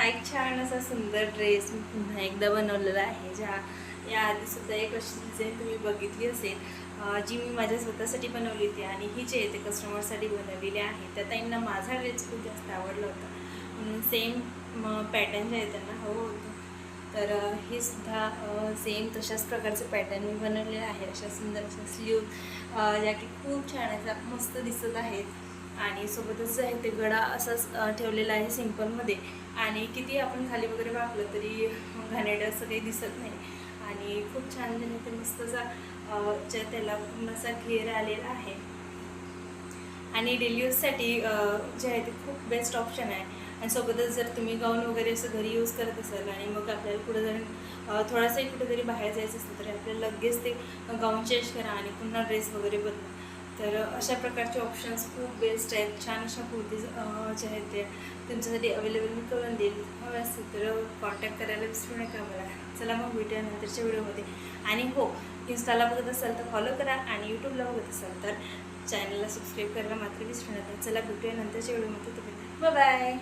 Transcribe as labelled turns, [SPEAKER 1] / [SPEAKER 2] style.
[SPEAKER 1] एक छान असा सुंदर ड्रेस मी पुन्हा एकदा बनवलेला आहे. ज्या याआधीसुद्धा एक अशी डिझाईन तुम्ही बघितली असेल, जी मी माझ्या स्वतःसाठी बनवली होती आणि ही जी आहे ते कस्टमरसाठी बनवलेली आहे. त्या ताईंना माझा ड्रेस खूप जास्त आवडला होता, म्हणून सेम पॅटर्न जे आहे त्यांना हवं होतं. तर हे सुद्धा सेम तशाच प्रकारचे पॅटर्न मी बनवलेले आहे. अशा सुंदर अशा स्लीव ज्या की खूप छान अशा मस्त दिसत आहेत. आणि सोबतच जे आहे ते गळा असाच ठेवलेला आहे सिंपलमध्ये. आणि किती आपण खाली वगैरे वाकलं तरी घाणेरडं असं काही दिसत नाही. आणि खूप छान जे आहे ते मस्तसा ज्या त्याला पूर्ण असा घेर आलेला आहे. आणि डेली यूजसाठी जे आहे ते खूप बेस्ट ऑप्शन आहे. आणि सोबतच जर तुम्ही गाऊन वगैरे असं घरी यूज करत असाल आणि मग आपल्याला कुठं जरी थोडासाही कुठेतरी बाहेर जायचं असेल तर आपल्याला लगेच ते गाऊन चेंज करा आणि पुन्हा ड्रेस वगैरे बदला. तर अशा प्रकारचे ऑप्शन्स खूप बेस्ट आहेत. छान अशा कुर्तीज जे आहेत ते तुमच्यासाठी अवेलेबल मी करून देईल. हवं असेल तर कॉन्टॅक्ट करायला विसरू नका मला. चला मग भेटूया नंतरच्या व्हिडिओमध्ये. आणि हो, इन्स्टाला बघत असाल तर फॉलो करा आणि यूट्यूबला बघत असाल तर चॅनलला सबस्क्राईब करायला मात्र विसरू नका. चला भेटूया नंतरच्या व्हिडिओमध्ये. Bye bye.